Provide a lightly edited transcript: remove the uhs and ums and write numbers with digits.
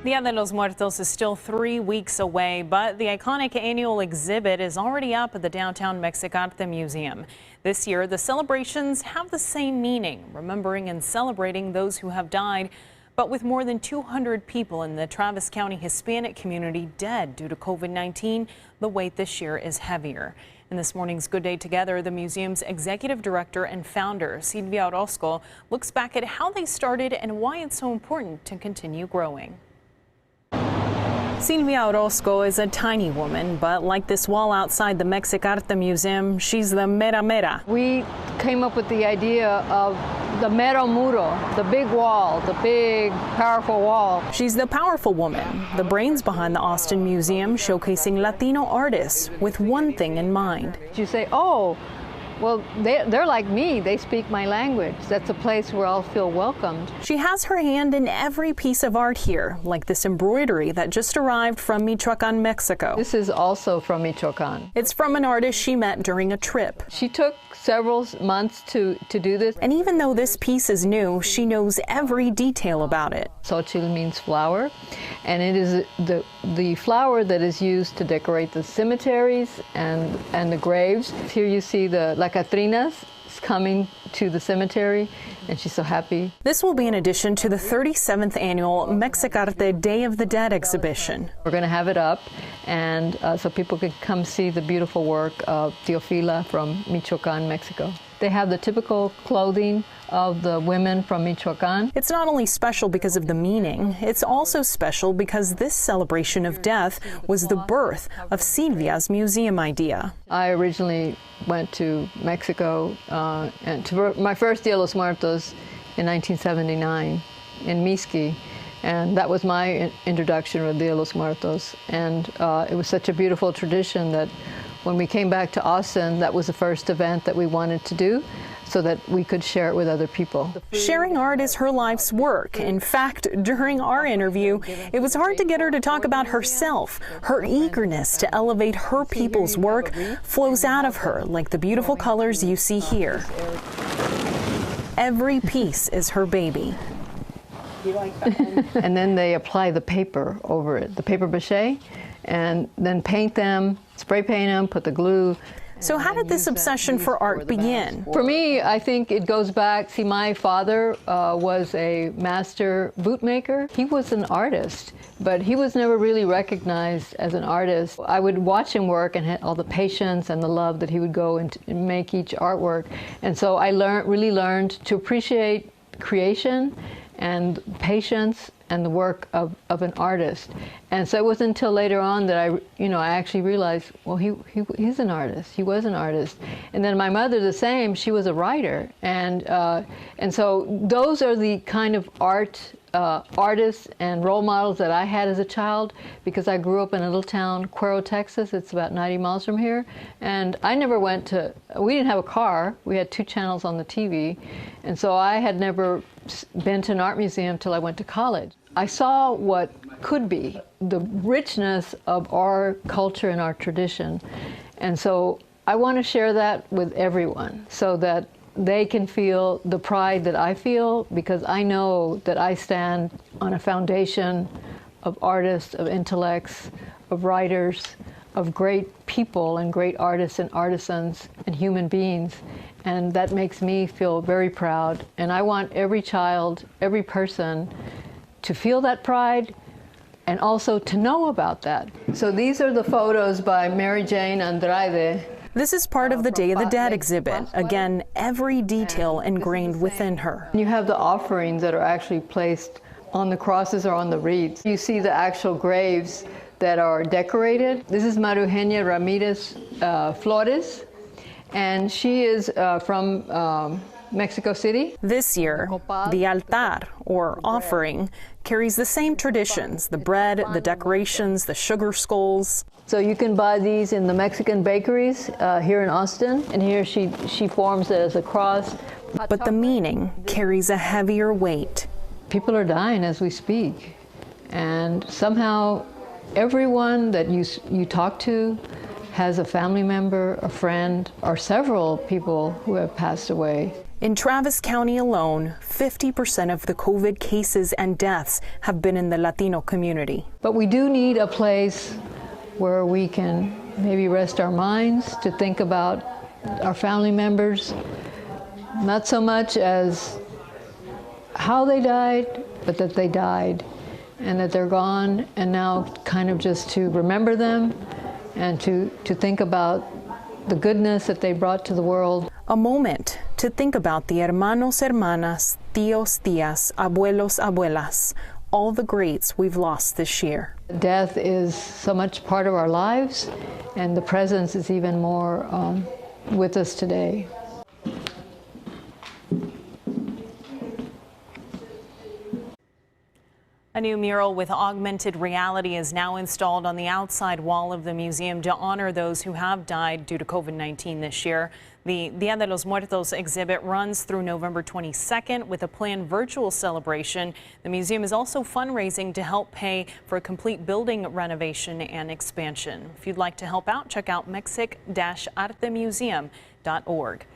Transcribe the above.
Día de los Muertos is still 3 weeks away, but the iconic annual exhibit is already up at the downtown Mexicarte Museum. This year, the celebrations have the same meaning, remembering and celebrating those who have died. But with more than 200 people in the Travis County Hispanic community dead due to COVID-19, the weight this year is heavier. In this morning's Good Day Together, the museum's executive director and founder, Silvia Orozco, looks back at how they started and why it's so important to continue growing. Silvia Orozco is a tiny woman, but like this wall outside the Mexicarte Museum, she's the mera mera. We came up with the idea of the mero muro, the big wall, the big, powerful wall. She's the powerful woman, the brains behind the Austin Museum, showcasing Latino artists with one thing in mind. You say, oh, well, they're like me. They speak my language. That's a place where I'll feel welcomed. She has her hand in every piece of art here, like this embroidery that just arrived from Michoacan, Mexico. This is also from Michoacan. It's from an artist she met during a trip. She took several months to do this. And even though this piece is new, she knows every detail about it. Xochitl means flower, and it is the flower that is used to decorate the cemeteries and the graves. Here you see the Catrina coming to the cemetery, and she's so happy. This will be in addition to the 37th annual Mexicarte Day of the Dead exhibition. We're going to have it up, and so people can come see the beautiful work of Teofila from Michoacan, Mexico. They have the typical clothing of the women from Michoacan. It's not only special because of the meaning, it's also special because this celebration of death was the birth of Silvia's museum idea. I originally went to Mexico and to my first Dia de los Muertos in 1979 in Mixqui. And that was my introduction with Dia de los Muertos. And it was such a beautiful tradition that when we came back to Austin, that was the first event that we wanted to do so that we could share it with other people. Sharing art is her life's work. In fact, during our interview, it was hard to get her to talk about herself. Her eagerness to elevate her people's work flows out of her, like the beautiful colors you see here. Every piece is her baby. And then they apply the paper over it, the paper mache, and then paint them, spray paint them, put the glue. So how did this obsession for art begin? For me, I think it goes back, see, my father was a master bootmaker. He was an artist, but he was never really recognized as an artist. I would watch him work and had all the patience and the love that he would go and make each artwork. And so I really learned to appreciate creation and patience and the work of an artist. And so it wasn't until later on that I actually realized, well, he's an artist. He was an artist. And then my mother, the same. She was a writer. And so those are the kind of artists and role models that I had as a child, because I grew up in a little town, Cuero, Texas. It's about 90 miles from here. And I never we didn't have a car. We had 2 channels on the TV. And so I had never been to an art museum till I went to college. I saw what could be, the richness of our culture and our tradition. And so I want to share that with everyone so that they can feel the pride that I feel, because I know that I stand on a foundation of artists, of intellects, of writers, of great people and great artists and artisans and human beings. And that makes me feel very proud. And I want every child, every person to feel that pride and also to know about that. So these are the photos by Mary Jane Andrade. This is part of the Day of the Dead exhibit. Again, every detail ingrained within her. You have the offerings that are actually placed on the crosses or on the wreaths. You see the actual graves that are decorated. This is María Eugenia Ramirez Flores, and she is from Mexico City. This year, the altar, or offering, carries the same traditions, the bread, the decorations, the sugar skulls. So you can buy these in the Mexican bakeries here in Austin, and here she forms it as a cross. But the meaning carries a heavier weight. People are dying as we speak, and somehow everyone that you talk to has a family member, a friend, or several people who have passed away. In Travis County alone, 50% of the COVID cases and deaths have been in the Latino community. But we do need a place where we can maybe rest our minds to think about our family members, not so much as how they died, but that they died and that they're gone, and now kind of just to remember them and to think about the goodness that they brought to the world. A moment to think about the hermanos, hermanas, tíos, tías, abuelos, abuelas, all the greats we've lost this year. Death is so much part of our lives, and the presence is even more with us today. A new mural with augmented reality is now installed on the outside wall of the museum to honor those who have died due to COVID-19 this year. The Día de los Muertos exhibit runs through November 22nd with a planned virtual celebration. The museum is also fundraising to help pay for a complete building renovation and expansion. If you'd like to help out, check out mexic-artemuseum.org.